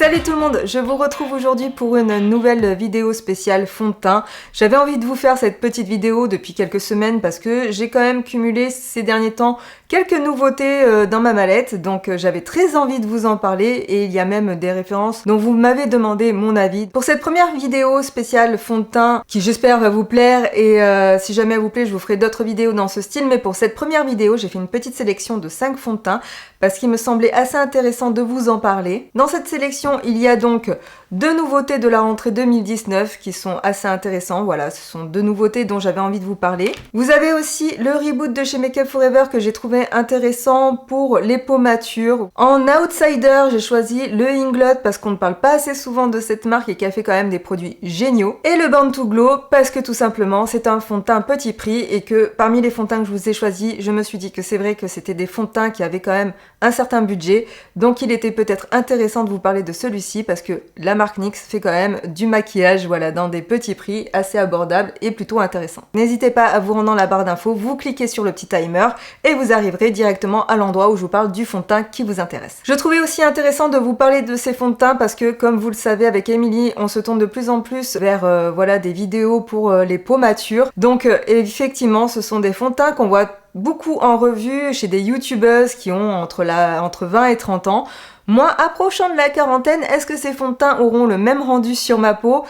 Salut tout le monde, je vous retrouve aujourd'hui pour une nouvelle vidéo spéciale fond de teint. J'avais envie de vous faire cette petite vidéo depuis quelques semaines parce que j'ai quand même cumulé ces derniers temps quelques nouveautés dans ma mallette, donc j'avais très envie de vous en parler et il y a même des références dont vous m'avez demandé mon avis. Pour cette première vidéo spéciale fond de teint qui j'espère va vous plaire et si jamais elle vous plaît je vous ferai d'autres vidéos dans ce style, mais pour cette première vidéo j'ai fait une petite sélection de 5 fonds de teint parce qu'il me semblait assez intéressant de vous en parler. Dans cette sélection, il y a donc 2 nouveautés de la rentrée 2019 qui sont assez intéressants. Voilà, ce sont 2 nouveautés dont j'avais envie de vous parler. Vous avez aussi le reboot de chez Make Up For Ever que j'ai trouvé intéressant pour les peaux matures. En outsider, j'ai choisi le Inglot parce qu'on ne parle pas assez souvent de cette marque et qu'elle fait quand même des produits géniaux. Et le Born to Glow parce que tout simplement, c'est un fond de teint petit prix et que parmi les fonds de teint que je vous ai choisis, je me suis dit que c'est vrai que c'était des fonds de teint qui avaient quand même un certain budget, donc il était peut-être intéressant de vous parler de celui-ci parce que la marque NYX fait quand même du maquillage, voilà, dans des petits prix assez abordables et plutôt intéressants. N'hésitez pas à vous rendre dans la barre d'infos, vous cliquez sur le petit timer et vous arriverez directement à l'endroit où je vous parle du fond de teint qui vous intéresse. Je trouvais aussi intéressant de vous parler de ces fonds de teint parce que, comme vous le savez, avec Émilie, on se tourne de plus en plus vers voilà, des vidéos pour les peaux matures. Donc effectivement, ce sont des fonds de teint qu'on voit beaucoup en revue chez des youtubeuses qui ont entre 20 et 30 ans. Moi, approchant de la quarantaine, est-ce que ces fonds de teint auront le même rendu sur ma peau ?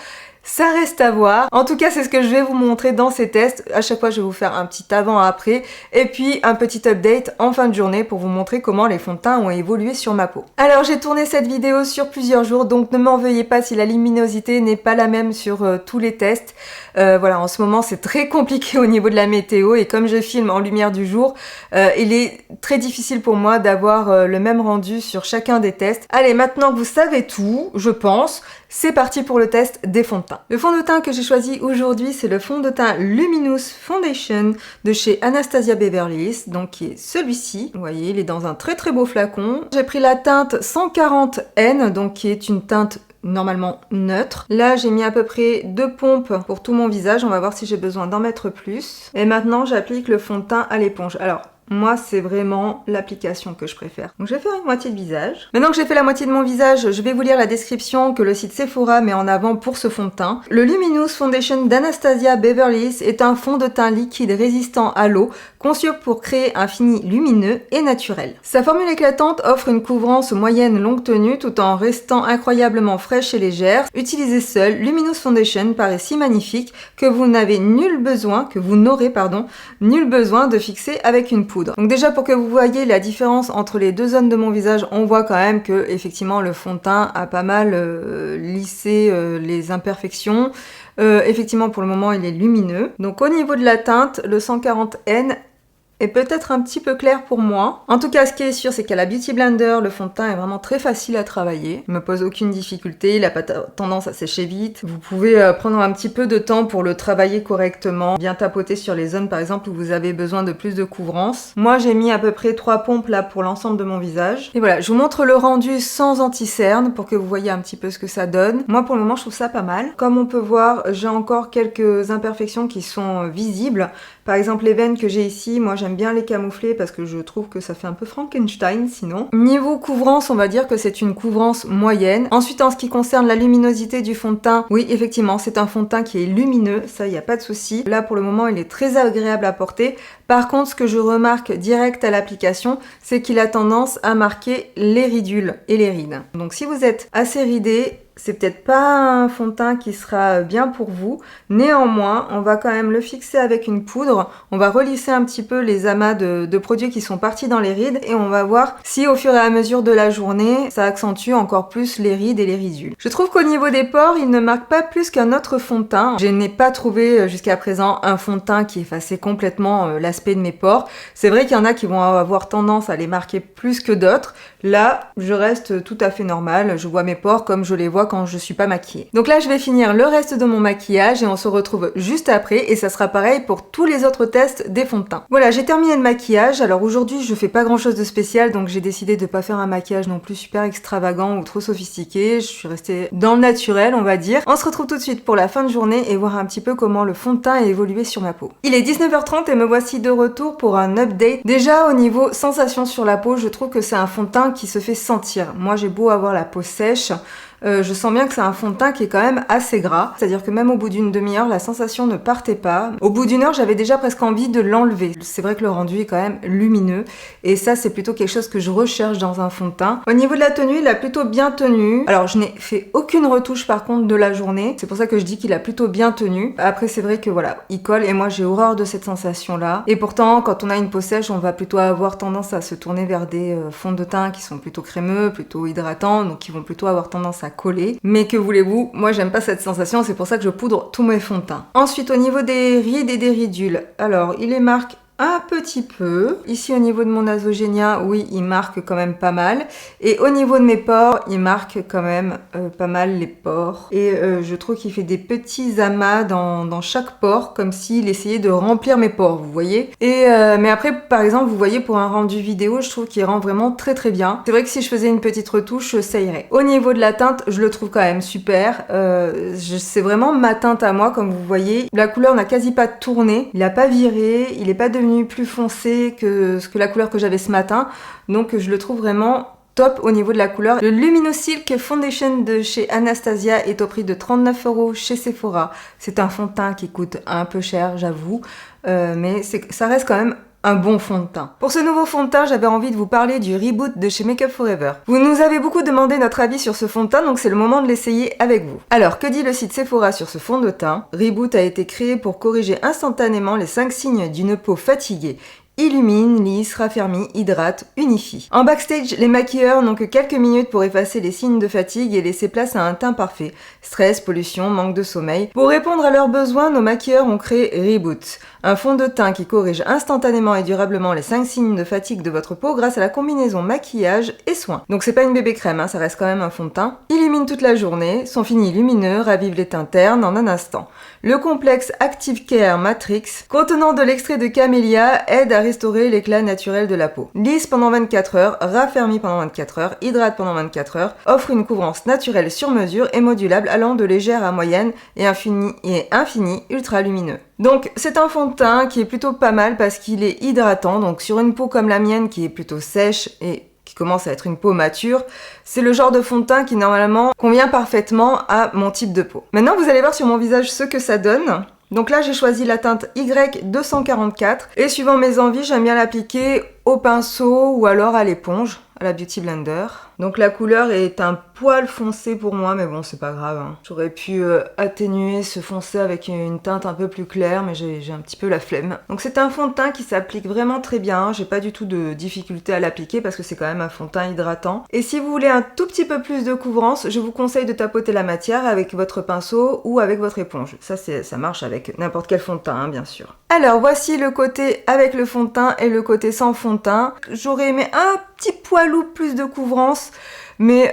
Ça reste à voir. En tout cas, c'est ce que je vais vous montrer dans ces tests. À chaque fois, je vais vous faire un petit avant-après et puis un petit update en fin de journée pour vous montrer comment les fonds de teint ont évolué sur ma peau. Alors, j'ai tourné cette vidéo sur plusieurs jours, donc ne m'en veuillez pas si la luminosité n'est pas la même sur tous les tests. Voilà, en ce moment, c'est très compliqué au niveau de la météo et comme je filme en lumière du jour, il est très difficile pour moi d'avoir le même rendu sur chacun des tests. Allez, maintenant que vous savez tout, je pense, c'est parti pour le test des fonds de teint. Le fond de teint que j'ai choisi aujourd'hui, c'est le fond de teint Luminous Foundation de chez Anastasia Beverly Hills, donc qui est celui-ci. Vous voyez, il est dans un très très beau flacon. J'ai pris la teinte 140N, donc qui est une teinte normalement neutre. Là, j'ai mis à peu près 2 pompes pour tout mon visage. On va voir si j'ai besoin d'en mettre plus. Et maintenant, j'applique le fond de teint à l'éponge. Alors, moi, c'est vraiment l'application que je préfère. Donc, je vais faire une moitié de visage. Maintenant que j'ai fait la moitié de mon visage, je vais vous lire la description que le site Sephora met en avant pour ce fond de teint. Le Luminous Foundation d'Anastasia Beverly Hills est un fond de teint liquide résistant à l'eau, conçu pour créer un fini lumineux et naturel. Sa formule éclatante offre une couvrance moyenne longue tenue tout en restant incroyablement fraîche et légère. Utilisée seule, Luminous Foundation paraît si magnifique que vous n'aurez nul besoin de fixer avec une poudre. Donc déjà pour que vous voyez la différence entre les 2 zones de mon visage, on voit quand même que effectivement le fond de teint a pas mal lissé les imperfections. Effectivement pour le moment il est lumineux. Donc au niveau de la teinte, le 140N est peut-être un petit peu clair pour moi. En tout cas, ce qui est sûr, c'est qu'à la Beauty Blender, le fond de teint est vraiment très facile à travailler. Il me pose aucune difficulté, il n'a pas tendance à sécher vite. Vous pouvez prendre un petit peu de temps pour le travailler correctement, bien tapoter sur les zones par exemple où vous avez besoin de plus de couvrance. Moi, j'ai mis à peu près 3 pompes là pour l'ensemble de mon visage. Et voilà, je vous montre le rendu sans anti-cerne pour que vous voyez un petit peu ce que ça donne. Moi, pour le moment, je trouve ça pas mal. Comme on peut voir, j'ai encore quelques imperfections qui sont visibles. Par exemple, les veines que j'ai ici, moi j'aime bien les camoufler parce que je trouve que ça fait un peu Frankenstein sinon. Niveau couvrance, on va dire que c'est une couvrance moyenne. Ensuite, en ce qui concerne la luminosité du fond de teint, oui, effectivement, c'est un fond de teint qui est lumineux, ça, il n'y a pas de souci. Là, pour le moment, il est très agréable à porter. Par contre, ce que je remarque direct à l'application, c'est qu'il a tendance à marquer les ridules et les rides. Donc si vous êtes assez ridé, c'est peut-être pas un fond de teint qui sera bien pour vous. Néanmoins, on va quand même le fixer avec une poudre. On va relisser un petit peu les amas de produits qui sont partis dans les rides et on va voir si au fur et à mesure de la journée, ça accentue encore plus les rides et les ridules. Je trouve qu'au niveau des pores, il ne marque pas plus qu'un autre fond de teint. Je n'ai pas trouvé jusqu'à présent un fond de teint qui effaçait complètement l'aspect de mes pores. C'est vrai qu'il y en a qui vont avoir tendance à les marquer plus que d'autres. Là, je reste tout à fait normale. Je vois mes pores comme je les vois quand je suis pas maquillée. Donc là, je vais finir le reste de mon maquillage et on se retrouve juste après et ça sera pareil pour tous les autres tests des fonds de teint. Voilà, j'ai terminé le maquillage. Alors aujourd'hui, je fais pas grand chose de spécial donc j'ai décidé de pas faire un maquillage non plus super extravagant ou trop sophistiqué. Je suis restée dans le naturel, on va dire. On se retrouve tout de suite pour la fin de journée et voir un petit peu comment le fond de teint a évolué sur ma peau. Il est 19h30 et me voici de retour pour un update. Déjà au niveau sensation sur la peau, je trouve que c'est un fond de teint qui se fait sentir. Moi j'ai beau avoir la peau sèche, je sens bien que c'est un fond de teint qui est quand même assez gras. C'est-à-dire que même au bout d'une demi-heure, la sensation ne partait pas. Au bout d'une heure, j'avais déjà presque envie de l'enlever. C'est vrai que le rendu est quand même lumineux. Et ça, c'est plutôt quelque chose que je recherche dans un fond de teint. Au niveau de la tenue, il a plutôt bien tenu. Alors, je n'ai fait aucune retouche par contre de la journée. C'est pour ça que je dis qu'il a plutôt bien tenu. Après, c'est vrai que voilà, il colle et moi, j'ai horreur de cette sensation-là. Et pourtant, quand on a une peau sèche, on va plutôt avoir tendance à se tourner vers des fonds de teint qui sont plutôt crémeux, plutôt hydratants, donc qui vont plutôt avoir tendance à coller. Mais que voulez-vous, moi j'aime pas cette sensation, c'est pour ça que je poudre tous mes fonds de teint. Ensuite au niveau des rides et des ridules, alors il les marque un petit peu. Ici au niveau de mon nasogénia, oui, il marque quand même pas mal. Et au niveau de mes pores, il marque quand même pas mal les pores. Et je trouve qu'il fait des petits amas dans chaque pore, comme s'il essayait de remplir mes pores, vous voyez. Et mais après, par exemple, vous voyez, pour un rendu vidéo, je trouve qu'il rend vraiment très très bien. C'est vrai que si je faisais une petite retouche, ça irait. Au niveau de la teinte, je le trouve quand même super. C'est vraiment ma teinte à moi, comme vous voyez. La couleur n'a quasi pas tourné, il n'a pas viré, il n'est pas devenu plus foncé que la couleur que j'avais ce matin, donc je le trouve vraiment top au niveau de la couleur. Le Luminosilk Foundation de chez Anastasia est au prix de 39 € chez Sephora. C'est un fond de teint qui coûte un peu cher, j'avoue, mais ça reste quand même un bon fond de teint. Pour ce nouveau fond de teint, j'avais envie de vous parler du Reboot de chez Make Up For Ever. Vous nous avez beaucoup demandé notre avis sur ce fond de teint, donc c'est le moment de l'essayer avec vous. Alors, que dit le site Sephora sur ce fond de teint? Reboot a été créé pour corriger instantanément les 5 signes d'une peau fatiguée. Illumine, lisse, raffermit, hydrate, unifie. En backstage, les maquilleurs n'ont que quelques minutes pour effacer les signes de fatigue et laisser place à un teint parfait. Stress, pollution, manque de sommeil. Pour répondre à leurs besoins, nos maquilleurs ont créé Reboot, un fond de teint qui corrige instantanément et durablement les 5 signes de fatigue de votre peau grâce à la combinaison maquillage et soin. Donc c'est pas une bébé crème, ça reste quand même un fond de teint. Illumine toute la journée, son fini lumineux ravive les teintes ternes en un instant. Le complexe Active Care Matrix, contenant de l'extrait de camélia, aide à restaurer l'éclat naturel de la peau. Lisse pendant 24 heures, raffermit pendant 24 heures, hydrate pendant 24 heures, offre une couvrance naturelle sur mesure et modulable allant de légère à moyenne et infini ultra lumineux. Donc c'est un fond de teint qui est plutôt pas mal parce qu'il est hydratant, donc sur une peau comme la mienne qui est plutôt sèche et qui commence à être une peau mature, c'est le genre de fond de teint qui normalement convient parfaitement à mon type de peau. Maintenant vous allez voir sur mon visage ce que ça donne. Donc là j'ai choisi la teinte Y244 et suivant mes envies j'aime bien l'appliquer au pinceau ou alors à l'éponge, à la Beauty Blender. Donc la couleur est un poil foncé pour moi, mais bon c'est pas grave, hein. J'aurais pu atténuer ce foncé avec une teinte un peu plus claire, mais j'ai un petit peu la flemme. Donc c'est un fond de teint qui s'applique vraiment très bien, j'ai pas du tout de difficulté à l'appliquer parce que c'est quand même un fond de teint hydratant. Et si vous voulez un tout petit peu plus de couvrance, je vous conseille de tapoter la matière avec votre pinceau ou avec votre éponge. Ça marche avec n'importe quel fond de teint, hein, bien sûr. Alors voici le côté avec le fond de teint et le côté sans fond de teint. J'aurais aimé un petit poilou plus de couvrance, mais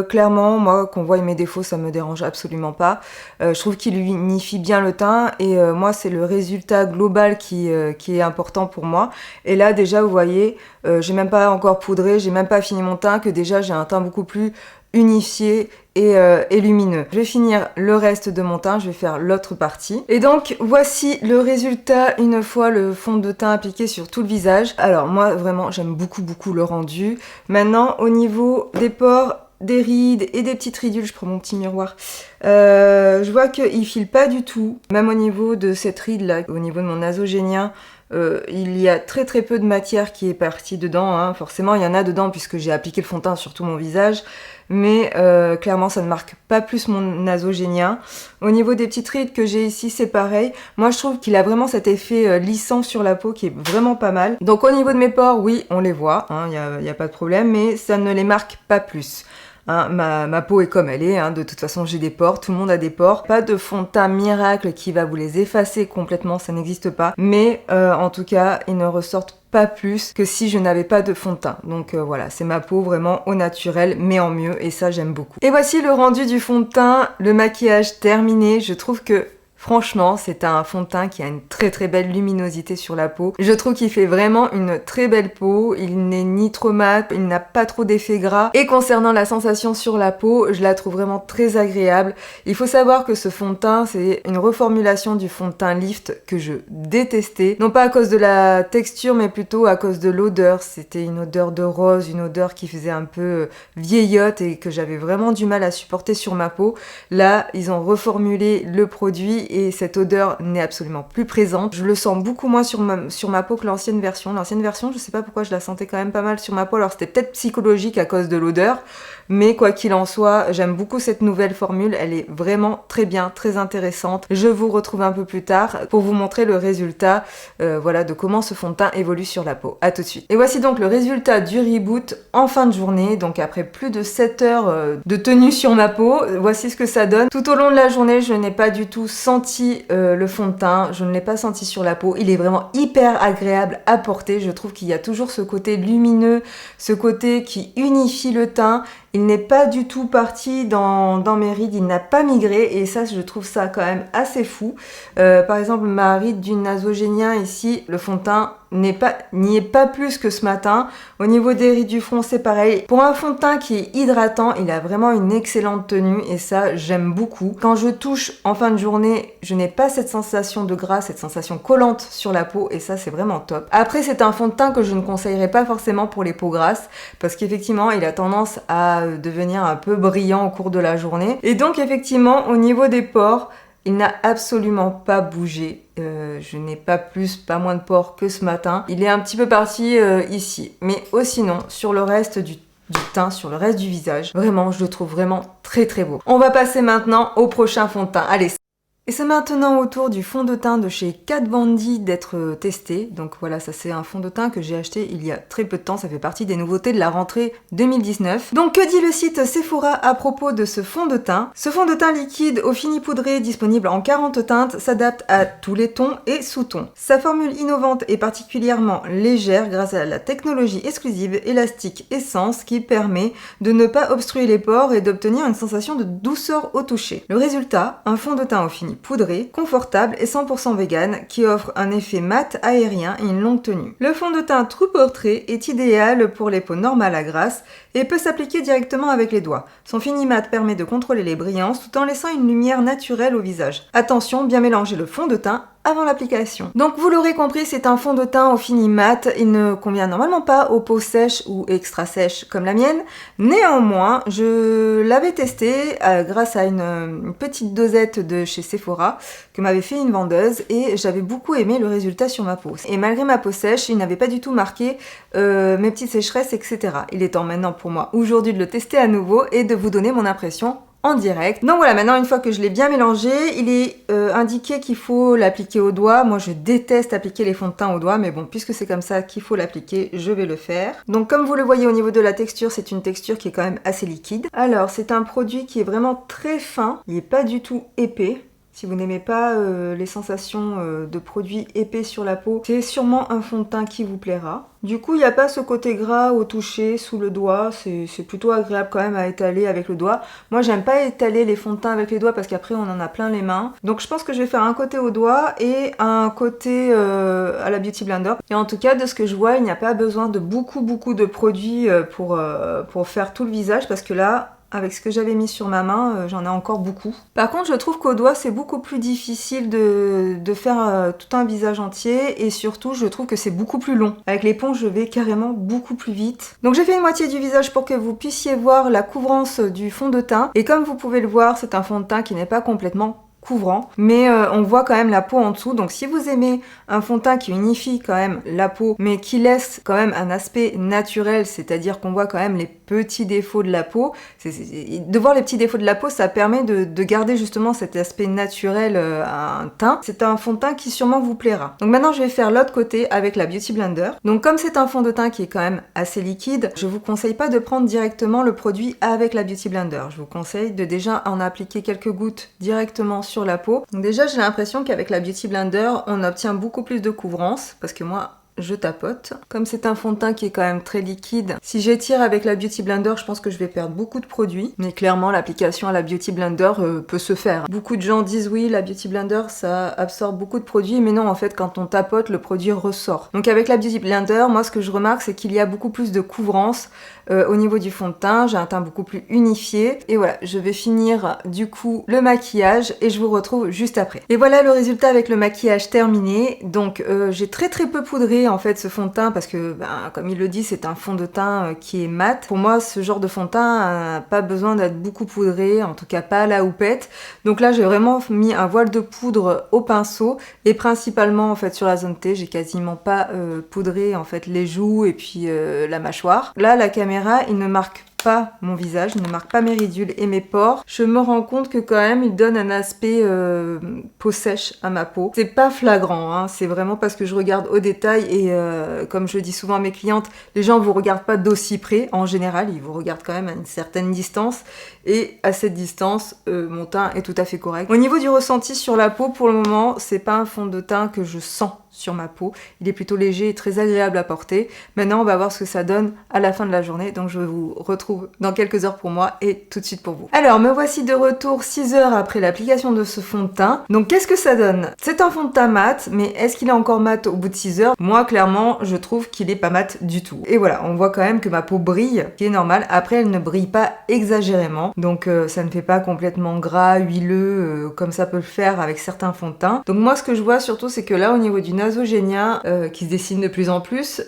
clairement moi qu'on voit mes défauts ça me dérange absolument pas. Je trouve qu'il unifie bien le teint et moi c'est le résultat global qui est important pour moi. Et là déjà vous voyez, j'ai même pas encore poudré, j'ai même pas fini mon teint que déjà j'ai un teint beaucoup plus unifié et lumineux. Je vais finir le reste de mon teint, je vais faire l'autre partie. Et donc voici le résultat une fois le fond de teint appliqué sur tout le visage. Alors moi vraiment j'aime beaucoup le rendu. Maintenant au niveau des pores, des rides et des petites ridules, je prends mon petit miroir, je vois qu'il file pas du tout. Même au niveau de cette ride là, au niveau de mon nasogénien, il y a très peu de matière qui est partie dedans, hein. Forcément il y en a dedans puisque j'ai appliqué le fond de teint sur tout mon visage, mais clairement ça ne marque pas plus mon nasogénien. Au niveau des petites rides que j'ai ici c'est pareil, moi je trouve qu'il a vraiment cet effet lissant sur la peau qui est vraiment pas mal. Donc au niveau de mes pores, oui on les voit, hein, y a pas de problème, mais ça ne les marque pas plus. Hein, ma peau est comme elle est, hein, de toute façon j'ai des pores, tout le monde a des pores. Pas de fond de teint miracle qui va vous les effacer complètement, ça n'existe pas. Mais en tout cas, ils ne ressortent pas plus que si je n'avais pas de fond de teint. Donc voilà, c'est ma peau vraiment au naturel, mais en mieux, et ça j'aime beaucoup. Et voici le rendu du fond de teint, le maquillage terminé. Je trouve que Franchement, c'est un fond de teint qui a une très très belle luminosité sur la peau. Je trouve qu'il fait vraiment une très belle peau. Il n'est ni trop mat, il n'a pas trop d'effet gras. Et concernant la sensation sur la peau, je la trouve vraiment très agréable. Il faut savoir que ce fond de teint, c'est une reformulation du fond de teint Lift que je détestais. Non pas à cause de la texture, mais plutôt à cause de l'odeur. C'était une odeur de rose, une odeur qui faisait un peu vieillotte et que j'avais vraiment du mal à supporter sur ma peau. Là, ils ont reformulé le produit et cette odeur n'est absolument plus présente. Je le sens beaucoup moins sur ma peau que l'ancienne version. L'ancienne version, je sais pas pourquoi je la sentais quand même pas mal sur ma peau, alors c'était peut-être psychologique à cause de l'odeur, mais quoi qu'il en soit, j'aime beaucoup cette nouvelle formule, elle est vraiment très bien, très intéressante. Je vous retrouve un peu plus tard pour vous montrer le résultat voilà, de comment ce fond de teint évolue sur la peau. À tout de suite. Et voici donc le résultat du reboot en fin de journée, donc après plus de 7 heures de tenue sur ma peau, voici ce que ça donne. Tout au long de la journée, je n'ai pas du tout senti le fond de teint, je ne l'ai pas senti sur la peau, il est vraiment hyper agréable à porter, je trouve qu'il y a toujours ce côté lumineux, ce côté qui unifie le teint, il n'est pas du tout parti dans mes rides, il n'a pas migré et ça je trouve ça quand même assez fou. Par exemple ma ride du nasogénien ici, le fond de teint n'y est pas plus que ce matin. Au niveau des rides du front c'est pareil. Pour un fond de teint qui est hydratant, il a vraiment une excellente tenue et ça j'aime beaucoup. Quand je touche en fin de journée, je n'ai pas cette sensation de gras, cette sensation collante sur la peau et ça c'est vraiment top. Après c'est un fond de teint que je ne conseillerais pas forcément pour les peaux grasses parce qu'effectivement il a tendance à devenir un peu brillant au cours de la journée. Et donc effectivement au niveau des pores, il n'a absolument pas bougé. Je n'ai pas plus, pas moins de pores que ce matin. Il est un petit peu parti ici. Mais sinon, sur le reste du teint, sur le reste du visage, vraiment, je le trouve vraiment très très beau. On va passer maintenant au prochain fond de teint. Allez, et c'est maintenant au tour du fond de teint de chez Kat Von D d'être testé. Donc voilà, ça c'est un fond de teint que j'ai acheté il y a très peu de temps. Ça fait partie des nouveautés de la rentrée 2019. Donc que dit le site Sephora à propos de ce fond de teint? Ce fond de teint liquide au fini poudré disponible en 40 teintes s'adapte à tous les tons et sous-tons. Sa formule innovante est particulièrement légère grâce à la technologie exclusive Elastic Essence qui permet de ne pas obstruer les pores et d'obtenir une sensation de douceur au toucher. Le résultat, un fond de teint au fini poudré, confortable et 100% vegan qui offre un effet mat aérien et une longue tenue. Le fond de teint True Portrait est idéal pour les peaux normales à grasse et peut s'appliquer directement avec les doigts. Son fini mat permet de contrôler les brillances tout en laissant une lumière naturelle au visage. Attention, bien mélanger le fond de teint avant l'application. Donc vous l'aurez compris, c'est un fond de teint au fini mat. Il ne convient normalement pas aux peaux sèches ou extra sèches comme la mienne. Néanmoins, je l'avais testé grâce à une petite dosette de chez Sephora que m'avait fait une vendeuse et j'avais beaucoup aimé le résultat sur ma peau. Et malgré ma peau sèche, il n'avait pas du tout marqué mes petites sécheresses, etc. Il est temps maintenant pour moi aujourd'hui de le tester à nouveau et de vous donner mon impression en direct. Donc voilà, maintenant une fois que je l'ai bien mélangé, il est indiqué qu'il faut l'appliquer au doigt. Moi je déteste appliquer les fonds de teint au doigt, mais bon, puisque c'est comme ça qu'il faut l'appliquer, je vais le faire. Donc comme vous le voyez au niveau de la texture, c'est une texture qui est quand même assez liquide. Alors c'est un produit qui est vraiment très fin, il n'est pas du tout épais. Si vous n'aimez pas les sensations de produits épais sur la peau, c'est sûrement un fond de teint qui vous plaira. Du coup, il n'y a pas ce côté gras au toucher, sous le doigt, c'est plutôt agréable quand même à étaler avec le doigt. Moi, j'aime pas étaler les fonds de teint avec les doigts parce qu'après, on en a plein les mains. Donc, je pense que je vais faire un côté au doigt et un côté à la Beauty Blender. Et en tout cas, de ce que je vois, il n'y a pas besoin de beaucoup de produits pour faire tout le visage parce que là, avec ce que j'avais mis sur ma main, j'en ai encore beaucoup. Par contre, je trouve qu'au doigt, c'est beaucoup plus difficile de faire tout un visage entier et surtout, je trouve que c'est beaucoup plus long. Avec l'éponge, je vais carrément beaucoup plus vite. Donc j'ai fait une moitié du visage pour que vous puissiez voir la couvrance du fond de teint. Et comme vous pouvez le voir, c'est un fond de teint qui n'est pas complètement couvrant, mais on voit quand même la peau en dessous. Donc si vous aimez un fond de teint qui unifie quand même la peau mais qui laisse quand même un aspect naturel, c'est-à-dire qu'on voit quand même les petits défauts de la peau, de voir les petits défauts de la peau, ça permet de garder justement cet aspect naturel à un teint. C'est un fond de teint qui sûrement vous plaira. Donc maintenant je vais faire l'autre côté avec la Beauty Blender. Donc comme c'est un fond de teint qui est quand même assez liquide, je vous conseille pas de prendre directement le produit avec la Beauty Blender. Je vous conseille de déjà en appliquer quelques gouttes directement sur la peau. Donc déjà j'ai l'impression qu'avec la Beauty Blender on obtient beaucoup plus de couvrance parce que moi je tapote. Comme c'est un fond de teint qui est quand même très liquide, si j'étire avec la Beauty Blender, je pense que je vais perdre beaucoup de produits. Mais clairement, l'application à la Beauty Blender peut se faire. Beaucoup de gens disent oui, la Beauty Blender, ça absorbe beaucoup de produits, mais non, en fait, quand on tapote, le produit ressort. Donc avec la Beauty Blender, moi, ce que je remarque, c'est qu'il y a beaucoup plus de couvrance au niveau du fond de teint. J'ai un teint beaucoup plus unifié. Et voilà, je vais finir du coup le maquillage et je vous retrouve juste après. Et voilà le résultat avec le maquillage terminé. Donc j'ai très peu poudré en fait ce fond de teint parce que comme il le dit, c'est un fond de teint qui est mat. Pour moi, ce genre de fond de teint n'a pas besoin d'être beaucoup poudré, en tout cas pas à la houppette. Donc là, j'ai vraiment mis un voile de poudre au pinceau et principalement en fait sur la zone T, j'ai quasiment pas poudré en fait les joues et puis la mâchoire. Là, la caméra, il ne marque pas mon visage, il ne marque pas mes ridules et mes pores. Je me rends compte que quand même il donne un aspect peau sèche à ma peau. C'est pas flagrant, hein, c'est vraiment parce que je regarde au détail et comme je dis souvent à mes clientes, les gens vous regardent pas d'aussi près, en général ils vous regardent quand même à une certaine distance et à cette distance mon teint est tout à fait correct. Au niveau du ressenti sur la peau, pour le moment c'est pas un fond de teint que je sens sur ma peau, il est plutôt léger et très agréable à porter. Maintenant on va voir ce que ça donne à la fin de la journée, donc je vous retrouve dans quelques heures pour moi et tout de suite pour vous. Alors me voici de retour 6 heures après l'application de ce fond de teint. Donc qu'est-ce que ça donne? C'est un fond de teint mat, mais est-ce qu'il est encore mat au bout de 6 heures? Moi clairement je trouve qu'il est pas mat du tout. Et voilà, on voit quand même que ma peau brille, ce qui est normal. Après elle ne brille pas exagérément, donc ça ne fait pas complètement gras, huileux, comme ça peut le faire avec certains fonds de teint. Donc moi ce que je vois surtout c'est que là au niveau du nasogénia qui se dessine de plus en plus,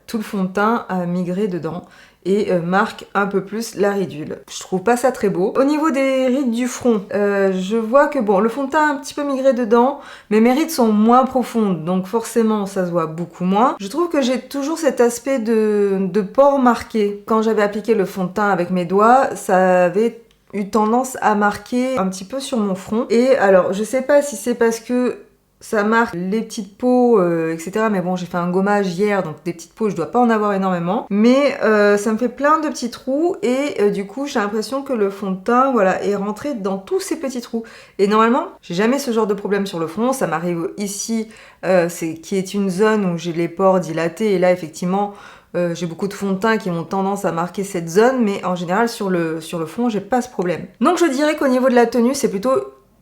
tout le fond de teint a migré dedans et marque un peu plus la ridule. Je trouve pas ça très beau. Au niveau des rides du front, je vois que bon, le fond de teint a un petit peu migré dedans, mais mes rides sont moins profondes, donc forcément ça se voit beaucoup moins. Je trouve que j'ai toujours cet aspect de pores marqués. Quand j'avais appliqué le fond de teint avec mes doigts, ça avait eu tendance à marquer un petit peu sur mon front. Et alors, je sais pas si c'est parce que ça marque les petites peaux, etc. Mais bon, j'ai fait un gommage hier, donc des petites peaux, je dois pas en avoir énormément. Mais ça me fait plein de petits trous et du coup, j'ai l'impression que le fond de teint, voilà, est rentré dans tous ces petits trous. Et normalement, j'ai jamais ce genre de problème sur le front. Ça m'arrive ici, qui est une zone où j'ai les pores dilatés. Et là, effectivement, j'ai beaucoup de fond de teint qui ont tendance à marquer cette zone. Mais en général, sur le fond, j'ai pas ce problème. Donc, je dirais qu'au niveau de la tenue, c'est plutôt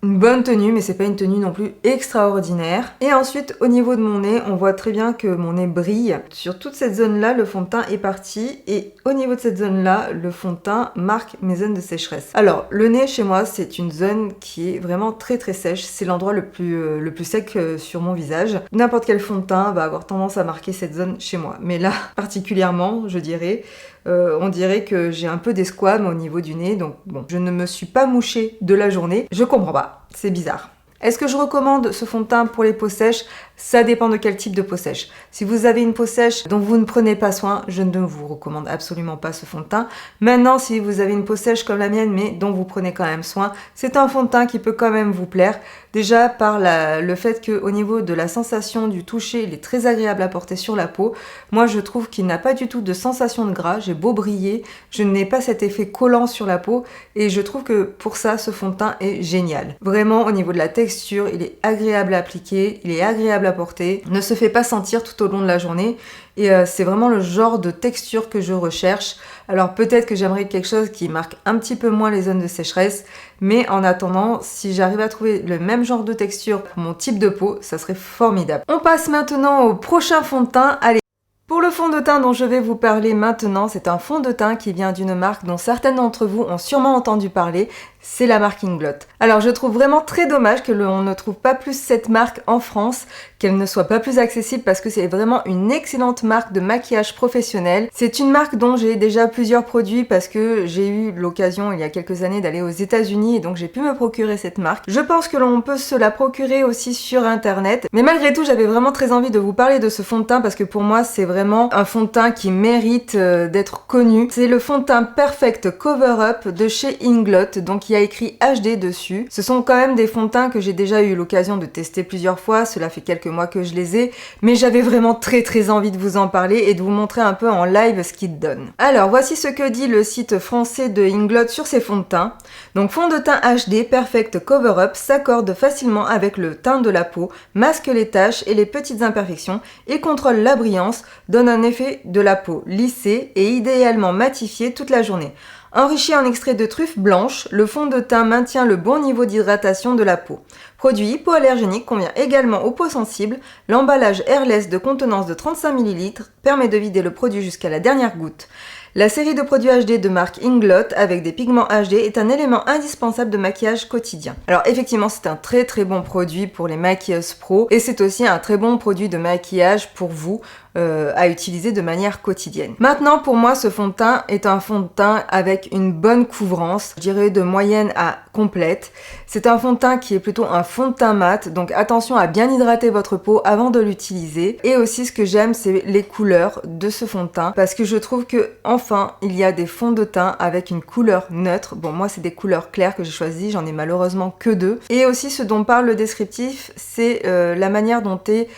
une bonne tenue, mais c'est pas une tenue non plus extraordinaire. Et ensuite, au niveau de mon nez, on voit très bien que mon nez brille. Sur toute cette zone-là, le fond de teint est parti. Et au niveau de cette zone-là, le fond de teint marque mes zones de sécheresse. Alors, le nez, chez moi, c'est une zone qui est vraiment très sèche. C'est l'endroit le plus sec sur mon visage. N'importe quel fond de teint va avoir tendance à marquer cette zone chez moi. Mais là, particulièrement, je dirais, on dirait que j'ai un peu d'esquame au niveau du nez, donc bon, je ne me suis pas mouchée de la journée. Je comprends pas, c'est bizarre. Est-ce que je recommande ce fond de teint pour les peaux sèches? Ça dépend de quel type de peau sèche. Si vous avez une peau sèche dont vous ne prenez pas soin, je ne vous recommande absolument pas ce fond de teint. Maintenant, si vous avez une peau sèche comme la mienne, mais dont vous prenez quand même soin, c'est un fond de teint qui peut quand même vous plaire. Déjà par le fait qu'au niveau de la sensation du toucher, il est très agréable à porter sur la peau. Moi, je trouve qu'il n'a pas du tout de sensation de gras. J'ai beau briller, je n'ai pas cet effet collant sur la peau et je trouve que pour ça, ce fond de teint est génial. Vraiment, au niveau de la texture, il est agréable à appliquer, il est agréable à porter, ne se fait pas sentir tout au long de la journée et c'est vraiment le genre de texture que je recherche. Alors peut-être que j'aimerais quelque chose qui marque un petit peu moins les zones de sécheresse, mais en attendant, si j'arrive à trouver le même genre de texture pour mon type de peau, ça serait formidable. On passe maintenant au prochain fond de teint. Allez. Pour le fond de teint dont je vais vous parler maintenant, c'est un fond de teint qui vient d'une marque dont certaines d'entre vous ont sûrement entendu parler, c'est la marque Inglot. Alors je trouve vraiment très dommage que l'on ne trouve pas plus cette marque en France, qu'elle ne soit pas plus accessible parce que c'est vraiment une excellente marque de maquillage professionnel. C'est une marque dont j'ai déjà plusieurs produits parce que j'ai eu l'occasion il y a quelques années d'aller aux États-Unis et donc j'ai pu me procurer cette marque. Je pense que l'on peut se la procurer aussi sur internet, mais malgré tout j'avais vraiment très envie de vous parler de ce fond de teint parce que pour moi c'est vraiment un fond de teint qui mérite d'être connu. C'est le fond de teint Perfect Cover Up de chez Inglot, donc il qui a écrit HD dessus. Ce sont quand même des fonds de teint que j'ai déjà eu l'occasion de tester plusieurs fois, cela fait quelques mois que je les ai, mais j'avais vraiment très envie de vous en parler et de vous montrer un peu en live ce qu'ils donnent. Alors voici ce que dit le site français de Inglot sur ces fonds de teint. Donc fond de teint HD Perfect Cover Up s'accorde facilement avec le teint de la peau, masque les taches et les petites imperfections et contrôle la brillance, donne un effet de la peau lissée et idéalement matifiée toute la journée. Enrichi en extrait de truffe blanche, le fond de teint maintient le bon niveau d'hydratation de la peau. Produit hypoallergénique, convient également aux peaux sensibles. L'emballage airless de contenance de 35 ml permet de vider le produit jusqu'à la dernière goutte. La série de produits HD de marque Inglot avec des pigments HD est un élément indispensable de maquillage quotidien. Alors effectivement c'est un très bon produit pour les maquilleuses pro et c'est aussi un très bon produit de maquillage pour vous à utiliser de manière quotidienne. Maintenant pour moi ce fond de teint est un fond de teint avec une bonne couvrance, je dirais de moyenne à complète. C'est un fond de teint qui est plutôt un fond de teint mat, donc attention à bien hydrater votre peau avant de l'utiliser. Et aussi ce que j'aime c'est les couleurs de ce fond de teint parce que je trouve que enfin il y a des fonds de teint avec une couleur neutre. Bon moi c'est des couleurs claires que j'ai choisies, j'en ai malheureusement que 2. Et aussi ce dont parle le descriptif c'est la manière dont est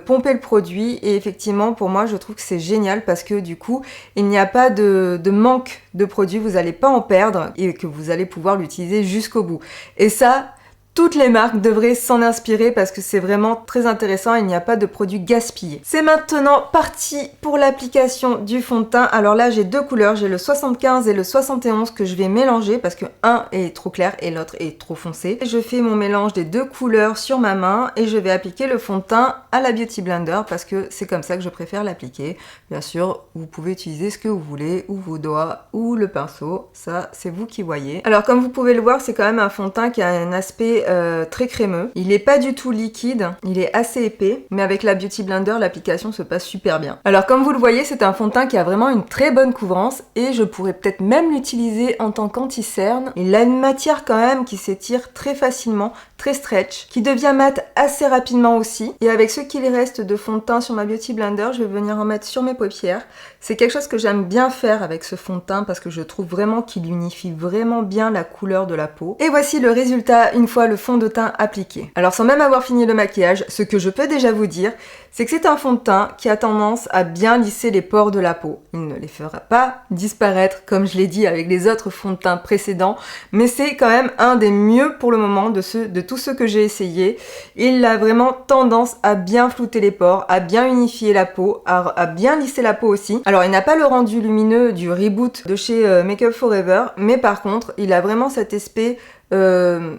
pomper le produit et effectivement pour moi je trouve que c'est génial parce que du coup il n'y a pas de manque de produit, vous n'allez pas en perdre et que vous allez pouvoir l'utiliser jusqu'au bout. Et ça, toutes les marques devraient s'en inspirer parce que c'est vraiment très intéressant, il n'y a pas de produits gaspillés. C'est maintenant parti pour l'application du fond de teint. Alors là j'ai 2 couleurs, j'ai le 75 et le 71 que je vais mélanger parce que un est trop clair et l'autre est trop foncé. Je fais mon mélange des 2 couleurs sur ma main et je vais appliquer le fond de teint à la Beauty Blender parce que c'est comme ça que je préfère l'appliquer. Bien sûr, vous pouvez utiliser ce que vous voulez, ou vos doigts, ou le pinceau, ça c'est vous qui voyez. Alors comme vous pouvez le voir, c'est quand même un fond de teint qui a un aspect très crémeux. Il n'est pas du tout liquide, il est assez épais, mais avec la Beauty Blender, l'application se passe super bien. Alors comme vous le voyez, c'est un fond de teint qui a vraiment une très bonne couvrance et je pourrais peut-être même l'utiliser en tant qu'anti-cerne. Il a une matière quand même qui s'étire très facilement, très stretch, qui devient mat assez rapidement aussi. Et avec ce qu'il reste de fond de teint sur ma Beauty Blender, je vais venir en mettre sur mes paupières. C'est quelque chose que j'aime bien faire avec ce fond de teint parce que je trouve vraiment qu'il unifie vraiment bien la couleur de la peau. Et voici le résultat une fois le fond de teint appliqué. Alors sans même avoir fini le maquillage, ce que je peux déjà vous dire, c'est que c'est un fond de teint qui a tendance à bien lisser les pores de la peau. Il ne les fera pas disparaître comme je l'ai dit avec les autres fonds de teint précédents, mais c'est quand même un des mieux pour le moment de tous ceux que j'ai essayé. Il a vraiment tendance à bien flouter les pores, à bien unifier la peau, à bien lisser la peau aussi. Alors il n'a pas le rendu lumineux du reboot de chez Make Up For Ever, mais par contre il a vraiment cet aspect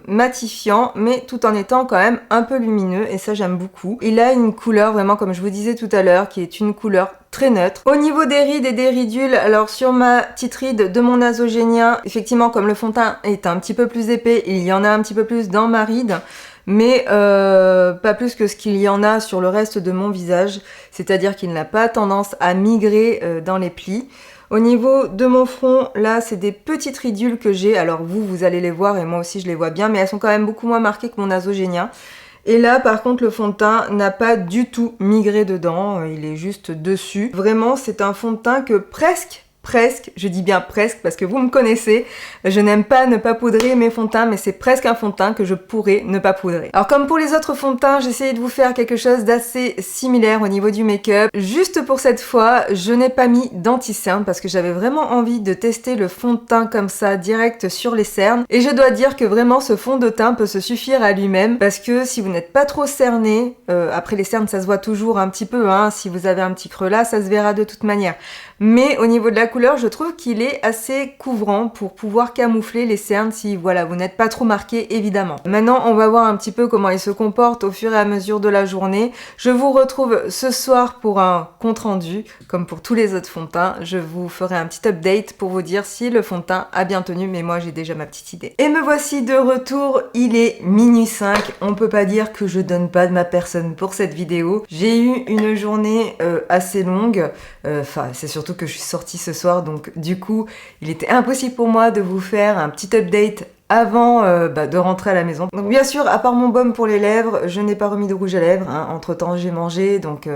matifiant mais tout en étant quand même un peu lumineux et ça j'aime beaucoup. Il a une couleur vraiment comme je vous disais tout à l'heure qui est une couleur très neutre. Au niveau des rides et des ridules, alors sur ma petite ride de mon nasogénien, effectivement comme le fond de teint est un petit peu plus épais, il y en a un petit peu plus dans ma ride mais pas plus que ce qu'il y en a sur le reste de mon visage, c'est-à-dire qu'il n'a pas tendance à migrer dans les plis. Au niveau de mon front, là, c'est des petites ridules que j'ai. Alors vous allez les voir et moi aussi je les vois bien, mais elles sont quand même beaucoup moins marquées que mon nasogénien. Et là, par contre, le fond de teint n'a pas du tout migré dedans, il est juste dessus. Vraiment, c'est un fond de teint que presque, je dis bien presque parce que vous me connaissez, je n'aime pas ne pas poudrer mes fonds de teint, mais c'est presque un fond de teint que je pourrais ne pas poudrer. Alors comme pour les autres fonds de teint, j'ai essayé de vous faire quelque chose d'assez similaire au niveau du make-up. Juste pour cette fois, je n'ai pas mis d'anti-cerne parce que j'avais vraiment envie de tester le fond de teint comme ça, direct sur les cernes. Et je dois dire que vraiment ce fond de teint peut se suffire à lui-même parce que si vous n'êtes pas trop cerné, après les cernes ça se voit toujours un petit peu, hein, si vous avez un petit creux là, ça se verra de toute manière. Mais au niveau de la couleur, je trouve qu'il est assez couvrant pour pouvoir camoufler les cernes si voilà, vous n'êtes pas trop marqué évidemment. Maintenant, on va voir un petit peu comment il se comporte au fur et à mesure de la journée. Je vous retrouve ce soir pour un compte rendu, comme pour tous les autres fonds de teint. Je vous ferai un petit update pour vous dire si le fond de teint a bien tenu, mais moi j'ai déjà ma petite idée. Et me voici de retour, il est minuit 5. On peut pas dire que je donne pas de ma personne pour cette vidéo. J'ai eu une journée assez longue, enfin c'est surtout que je suis sortie ce soir, donc du coup il était impossible pour moi de vous faire un petit update avant de rentrer à la maison. Donc bien sûr, à part mon baume pour les lèvres, je n'ai pas remis de rouge à lèvres. Hein. Entre temps, j'ai mangé, donc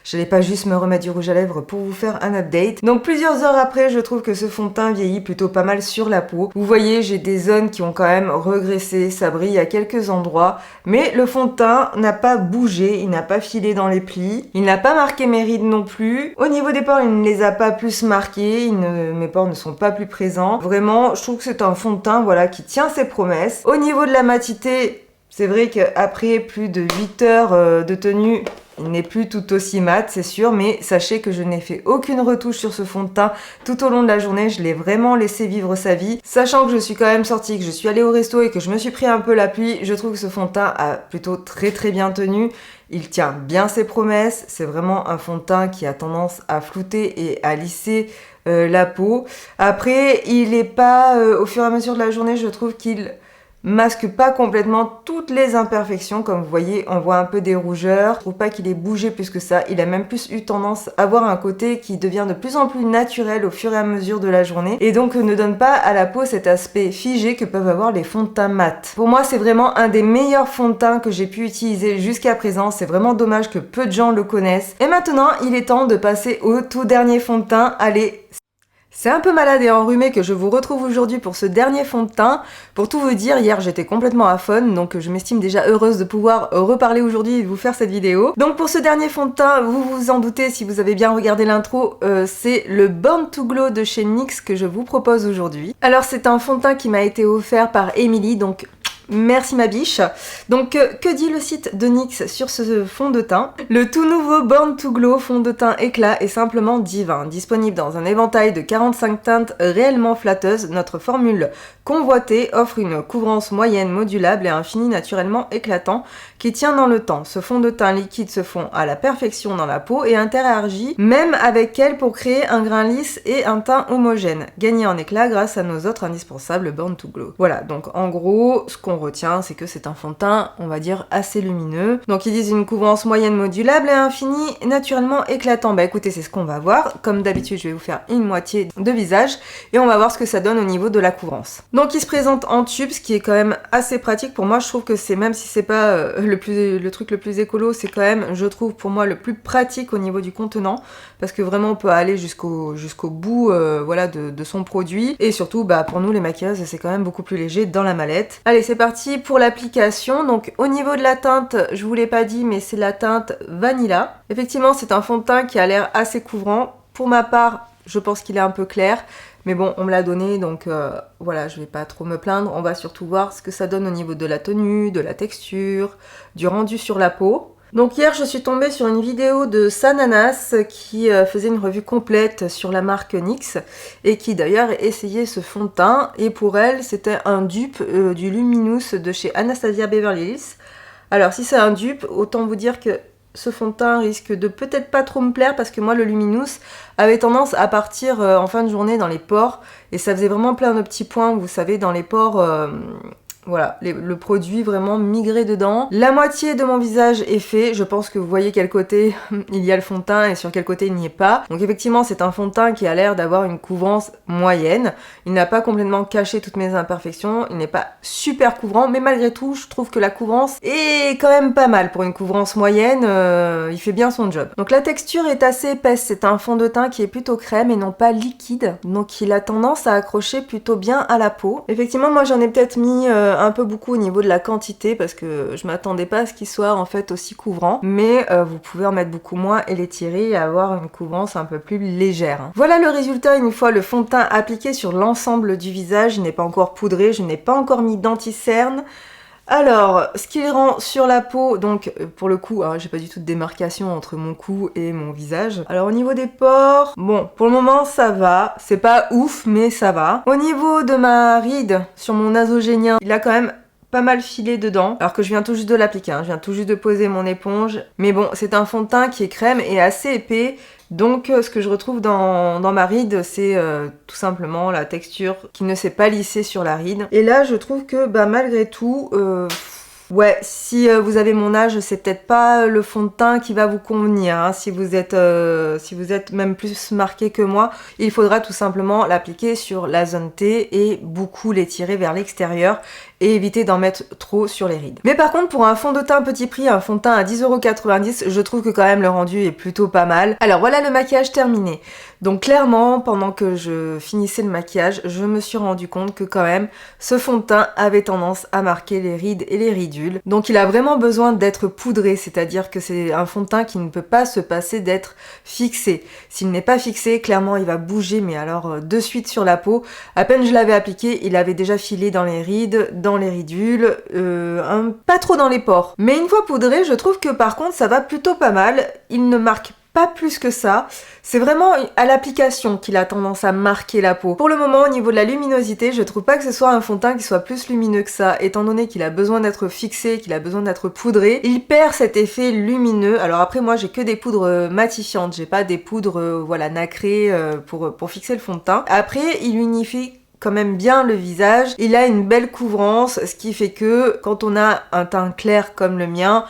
je n'allais pas juste me remettre du rouge à lèvres pour vous faire un update. Donc plusieurs heures après, je trouve que ce fond de teint vieillit plutôt pas mal sur la peau. Vous voyez, j'ai des zones qui ont quand même regressé, ça brille à quelques endroits, mais le fond de teint n'a pas bougé, il n'a pas filé dans les plis, il n'a pas marqué mes rides non plus. Au niveau des pores, il ne les a pas plus marqués, mes pores ne sont pas plus présents. Vraiment, je trouve que c'est un fond de teint voilà, qui tient ses promesses. Au niveau de la matité, c'est vrai qu'après plus de 8 heures de tenue, il n'est plus tout aussi mat, c'est sûr, mais sachez que je n'ai fait aucune retouche sur ce fond de teint tout au long de la journée. Je l'ai vraiment laissé vivre sa vie. Sachant que je suis quand même sortie, que je suis allée au resto et que je me suis pris un peu la pluie, je trouve que ce fond de teint a plutôt très bien tenu. Il tient bien ses promesses. C'est vraiment un fond de teint qui a tendance à flouter et à lisser la peau. Après, il n'est pas, au fur et à mesure de la journée, je trouve qu'il masque pas complètement toutes les imperfections. Comme vous voyez, on voit un peu des rougeurs. Je trouve pas qu'il ait bougé plus que ça. Il a même plus eu tendance à avoir un côté qui devient de plus en plus naturel au fur et à mesure de la journée. Et donc ne donne pas à la peau cet aspect figé que peuvent avoir les fonds de teint mat. Pour moi, c'est vraiment un des meilleurs fonds de teint que j'ai pu utiliser jusqu'à présent. C'est vraiment dommage que peu de gens le connaissent. Et maintenant, il est temps de passer au tout dernier fond de teint. Allez, c'est un peu malade et enrhumé que je vous retrouve aujourd'hui pour ce dernier fond de teint. Pour tout vous dire, hier j'étais complètement à fond, donc je m'estime déjà heureuse de pouvoir reparler aujourd'hui et de vous faire cette vidéo. Donc pour ce dernier fond de teint, vous vous en doutez si vous avez bien regardé l'intro, c'est le Born to Glow de chez NYX que je vous propose aujourd'hui. Alors c'est un fond de teint qui m'a été offert par Emily, donc merci ma biche. Donc que dit le site de NYX sur ce fond de teint? Le tout nouveau Born to Glow fond de teint éclat est simplement divin. Disponible dans un éventail de 45 teintes réellement flatteuses, notre formule convoitée offre une couvrance moyenne modulable et un fini naturellement éclatant qui tient dans le temps. Ce fond de teint liquide se fond à la perfection dans la peau et interagit même avec elle pour créer un grain lisse et un teint homogène, gagné en éclat grâce à nos autres indispensables Born to Glow. Voilà, donc en gros, ce qu'on retient, c'est que c'est un fond de teint, on va dire, assez lumineux. Donc ils disent une couvrance moyenne modulable et un fini naturellement éclatant. Bah écoutez, c'est ce qu'on va voir. Comme d'habitude, je vais vous faire une moitié de visage et on va voir ce que ça donne au niveau de la couvrance. Donc il se présente en tube, ce qui est quand même assez pratique pour moi. Je trouve que c'est, même si c'est pas le truc le plus écolo, c'est quand même, je trouve, pour moi, le plus pratique au niveau du contenant, parce que vraiment on peut aller jusqu'au bout voilà, de son produit. Et surtout, bah, pour nous les maquilleuses, c'est quand même beaucoup plus léger dans la mallette. Allez, c'est parti pour l'application. Donc au niveau de la teinte, je vous l'ai pas dit, mais c'est la teinte Vanilla. Effectivement, c'est un fond de teint qui a l'air assez couvrant. Pour ma part, je pense qu'il est un peu clair. Mais bon, on me l'a donné, donc voilà, je vais pas trop me plaindre. On va surtout voir ce que ça donne au niveau de la tenue, de la texture, du rendu sur la peau. Donc hier, je suis tombée sur une vidéo de Sananas qui faisait une revue complète sur la marque NYX et qui d'ailleurs essayait ce fond de teint. Et pour elle, c'était un dupe du Luminous de chez Anastasia Beverly Hills. Alors si c'est un dupe, autant vous dire que ce fond de teint risque de peut-être pas trop me plaire parce que moi le Luminous avait tendance à partir en fin de journée dans les pores et ça faisait vraiment plein de petits points, vous savez, dans les pores. Voilà, le produit vraiment migré dedans. La moitié de mon visage est fait. Je pense que vous voyez quel côté il y a le fond de teint et sur quel côté il n'y est pas. Donc effectivement, c'est un fond de teint qui a l'air d'avoir une couvrance moyenne. Il n'a pas complètement caché toutes mes imperfections. Il n'est pas super couvrant, mais malgré tout, je trouve que la couvrance est quand même pas mal. Pour une couvrance moyenne, il fait bien son job. Donc la texture est assez épaisse. C'est un fond de teint qui est plutôt crème et non pas liquide. Donc il a tendance à accrocher plutôt bien à la peau. Effectivement, moi j'en ai peut-être mis un peu beaucoup au niveau de la quantité parce que je m'attendais pas à ce qu'il soit en fait aussi couvrant, mais vous pouvez en mettre beaucoup moins et l'étirer et avoir une couvrance un peu plus légère. Voilà le résultat une fois le fond de teint appliqué sur l'ensemble du visage. Il n'est pas encore poudré, je n'ai pas encore mis d'anti-cerne. Alors, ce qu'il rend sur la peau, donc pour le coup, j'ai pas du tout de démarcation entre mon cou et mon visage. Alors au niveau des pores, bon, pour le moment ça va, c'est pas ouf, mais ça va. Au niveau de ma ride, sur mon nasogénien, il a quand même pas mal filé dedans, alors que je viens tout juste de l'appliquer, je viens tout juste de poser mon éponge. Mais bon, c'est un fond de teint qui est crème et assez épais. Donc ce que je retrouve dans ma ride, c'est tout simplement la texture qui ne s'est pas lissée sur la ride. Et là, je trouve que malgré tout, Ouais, si vous avez mon âge, c'est peut-être pas le fond de teint qui va vous convenir. Hein. Si vous êtes même plus marqué que moi, il faudra tout simplement l'appliquer sur la zone T et beaucoup l'étirer vers l'extérieur et éviter d'en mettre trop sur les rides. Mais par contre, pour un fond de teint petit prix, un fond de teint à 10,90 €, je trouve que quand même le rendu est plutôt pas mal. Alors voilà le maquillage terminé. Donc clairement, pendant que je finissais le maquillage, je me suis rendu compte que quand même, ce fond de teint avait tendance à marquer les rides et les ridules. Donc il a vraiment besoin d'être poudré, c'est-à-dire que c'est un fond de teint qui ne peut pas se passer d'être fixé. S'il n'est pas fixé, clairement il va bouger, mais alors de suite sur la peau. À peine je l'avais appliqué, il avait déjà filé dans les rides, dans les ridules, pas trop dans les pores. Mais une fois poudré, je trouve que par contre ça va plutôt pas mal. Il ne marque pas plus que ça, c'est vraiment à l'application qu'il a tendance à marquer la peau. Pour le moment, au niveau de la luminosité, je trouve pas que ce soit un fond de teint qui soit plus lumineux que ça, étant donné qu'il a besoin d'être fixé, qu'il a besoin d'être poudré. Il perd cet effet lumineux. Alors après, moi, j'ai que des poudres matifiantes, j'ai pas des poudres, voilà, nacrées pour fixer le fond de teint. Après, il unifie quand même bien le visage. Il a une belle couvrance, ce qui fait que quand on a un teint clair comme le mien,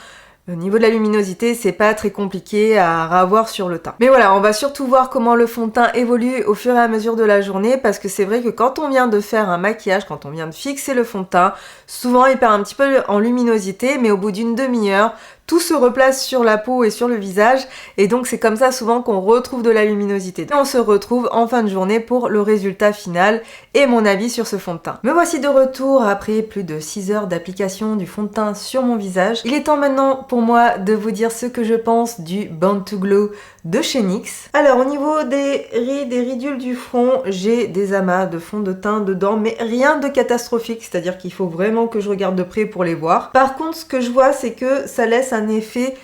au niveau de la luminosité, c'est pas très compliqué à avoir sur le teint. Mais voilà, on va surtout voir comment le fond de teint évolue au fur et à mesure de la journée, parce que c'est vrai que quand on vient de faire un maquillage, quand on vient de fixer le fond de teint, souvent il perd un petit peu en luminosité, mais au bout d'une demi-heure, tout se replace sur la peau et sur le visage, et donc c'est comme ça souvent qu'on retrouve de la luminosité. Et on se retrouve en fin de journée pour le résultat final et mon avis sur ce fond de teint. Me voici de retour après plus de 6 heures d'application du fond de teint sur mon visage. Il est temps maintenant pour moi de vous dire ce que je pense du Born to Glow de chez NYX. Alors au niveau des rides et ridules du front, j'ai des amas de fond de teint dedans, mais rien de catastrophique, c'est-à-dire qu'il faut vraiment que je regarde de près pour les voir. Par contre, ce que je vois, c'est que ça laisse un effet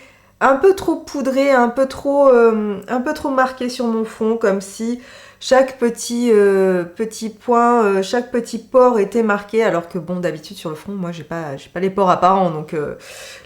un peu trop poudré, un peu trop marqué sur mon front, comme si chaque petit point, chaque petit pore était marqué, alors que bon, d'habitude sur le front, moi j'ai pas les pores apparents, donc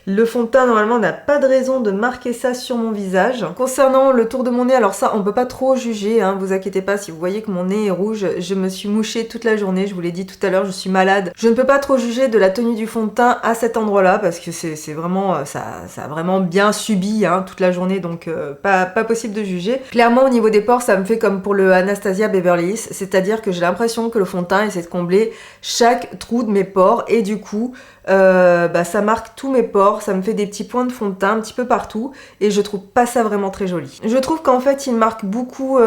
le fond de teint normalement n'a pas de raison de marquer ça sur mon visage. Concernant le tour de mon nez, alors ça on peut pas trop juger, hein, vous inquiétez pas si vous voyez que mon nez est rouge, je me suis mouchée toute la journée, je vous l'ai dit tout à l'heure, je suis malade. Je ne peux pas trop juger de la tenue du fond de teint à cet endroit-là, parce que c'est vraiment, ça a vraiment bien subi hein, toute la journée, donc pas possible de juger. Clairement au niveau des pores, ça me fait comme pour le Anastasia Beverly Hills, c'est-à-dire que j'ai l'impression que le fond de teint essaie de combler chaque trou de mes pores, et du coup ça marque tous mes pores, ça me fait des petits points de fond de teint un petit peu partout, et je trouve pas ça vraiment très joli. Je trouve qu'en fait il marque beaucoup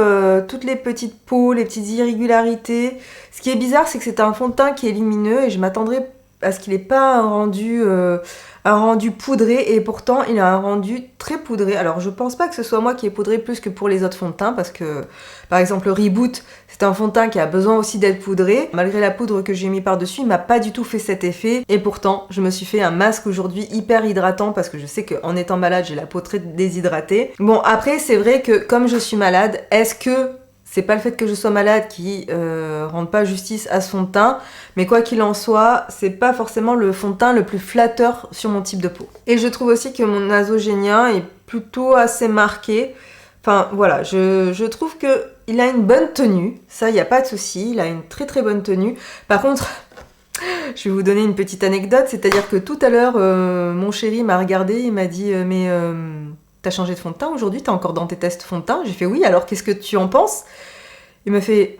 toutes les petites peaux, les petites irrégularités. Ce qui est bizarre, c'est que c'est un fond de teint qui est lumineux, et je m'attendrais à ce qu'il n'ait pas un rendu poudré, et pourtant il a un rendu très poudré. Alors je pense pas que ce soit moi qui ai poudré plus que pour les autres fonds de teint, parce que par exemple le Reboot, c'est un fond de teint qui a besoin aussi d'être poudré. Malgré la poudre que j'ai mis par dessus, il m'a pas du tout fait cet effet, et pourtant je me suis fait un masque aujourd'hui hyper hydratant, parce que je sais qu'en étant malade j'ai la peau très déshydratée. Bon après c'est vrai que comme je suis malade, est-ce que c'est pas le fait que je sois malade qui rende pas justice à ce fond de teint, mais quoi qu'il en soit, c'est pas forcément le fond de teint le plus flatteur sur mon type de peau. Et je trouve aussi que mon nasogénien est plutôt assez marqué. Enfin voilà, je trouve que il a une bonne tenue, ça y a pas de souci, il a une très très bonne tenue. Par contre, je vais vous donner une petite anecdote, c'est-à-dire que tout à l'heure, mon chéri m'a regardé, il m'a dit t'as changé de fond de teint aujourd'hui? T'es encore dans tes tests fond de teint? J'ai fait oui, alors qu'est-ce que tu en penses? Il m'a fait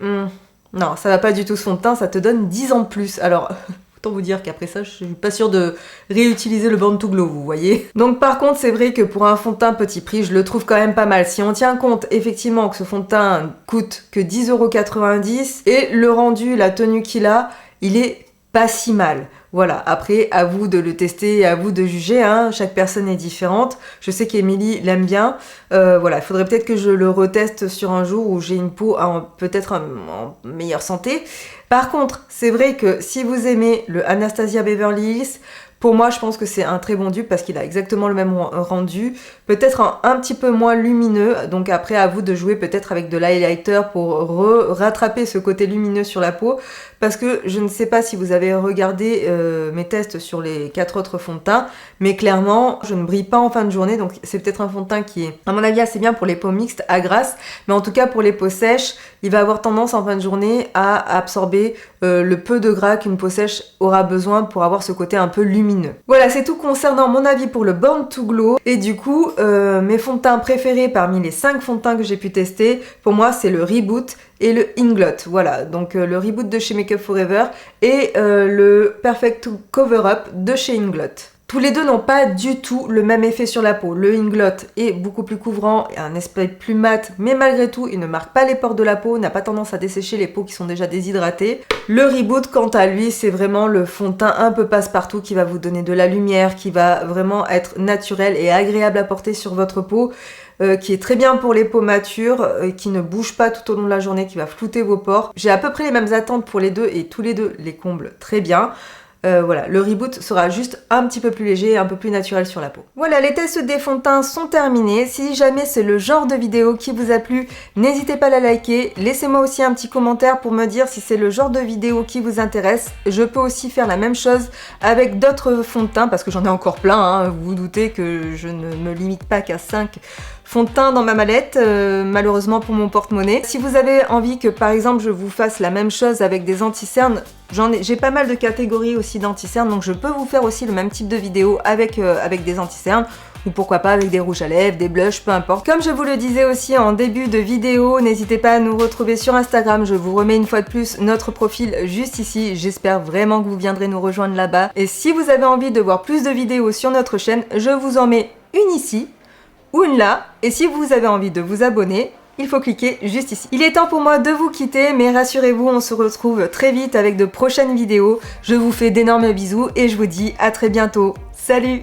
non, ça va pas du tout ce fond de teint, ça te donne 10 ans de plus. Alors, autant vous dire qu'après ça, je suis pas sûre de réutiliser le Born to Glow, vous voyez. Donc par contre, c'est vrai que pour un fond de teint petit prix, je le trouve quand même pas mal. Si on tient compte effectivement que ce fond de teint coûte que 10,90 € et le rendu, la tenue qu'il a, il est pas si mal. Voilà, après, à vous de le tester, à vous de juger, hein. Chaque personne est différente. Je sais qu'Emilie l'aime bien. Voilà, il faudrait peut-être que je le reteste sur un jour où j'ai une peau peut-être en meilleure santé. Par contre, c'est vrai que si vous aimez le Anastasia Beverly Hills, pour moi, je pense que c'est un très bon dupe parce qu'il a exactement le même rendu, peut-être un petit peu moins lumineux, donc après à vous de jouer peut-être avec de l'highlighter pour rattraper ce côté lumineux sur la peau, parce que je ne sais pas si vous avez regardé mes tests sur les 4 autres fonds de teint, mais clairement, je ne brille pas en fin de journée, donc c'est peut-être un fond de teint qui est, à mon avis, assez bien pour les peaux mixtes à grasse, mais en tout cas pour les peaux sèches, il va avoir tendance en fin de journée à absorber le peu de gras qu'une peau sèche aura besoin pour avoir ce côté un peu lumineux lumineux. Voilà, c'est tout concernant mon avis pour le Born to Glow. Et du coup, mes fonds de teint préférés parmi les 5 fonds de teint que j'ai pu tester, pour moi c'est le Reboot et le Inglot. Voilà, donc le Reboot de chez Make Up For Ever et le Perfect Cover Up de chez Inglot. Tous les deux n'ont pas du tout le même effet sur la peau. Le Inglot est beaucoup plus couvrant et un aspect plus mat, mais malgré tout, il ne marque pas les pores de la peau, n'a pas tendance à dessécher les peaux qui sont déjà déshydratées. Le Reboot, quant à lui, c'est vraiment le fond de teint un peu passe-partout qui va vous donner de la lumière, qui va vraiment être naturel et agréable à porter sur votre peau. Qui est très bien pour les peaux matures, qui ne bouge pas tout au long de la journée, qui va flouter vos pores. J'ai à peu près les mêmes attentes pour les deux et tous les deux les comblent très bien. Voilà, le Reboot sera juste un petit peu plus léger et un peu plus naturel sur la peau. Voilà, les tests des fonds de teint sont terminés. Si jamais c'est le genre de vidéo qui vous a plu, n'hésitez pas à la liker. Laissez-moi aussi un petit commentaire pour me dire si c'est le genre de vidéo qui vous intéresse. Je peux aussi faire la même chose avec d'autres fonds de teint parce que j'en ai encore plein, hein. Vous vous doutez que je ne me limite pas qu'à 5 fonds de teint dans ma mallette, malheureusement pour mon porte-monnaie. Si vous avez envie que par exemple je vous fasse la même chose avec des anti-cernes, j'ai pas mal de catégories aussi d'anti-cernes, donc je peux vous faire aussi le même type de vidéo avec des anti-cernes, ou pourquoi pas avec des rouges à lèvres, des blushs, peu importe. Comme je vous le disais aussi en début de vidéo, n'hésitez pas à nous retrouver sur Instagram, je vous remets une fois de plus notre profil juste ici, j'espère vraiment que vous viendrez nous rejoindre là-bas. Et si vous avez envie de voir plus de vidéos sur notre chaîne, je vous en mets une ici, ou une là, et si vous avez envie de vous abonner, il faut cliquer juste ici. Il est temps pour moi de vous quitter, mais rassurez-vous, on se retrouve très vite avec de prochaines vidéos. Je vous fais d'énormes bisous et je vous dis à très bientôt. Salut!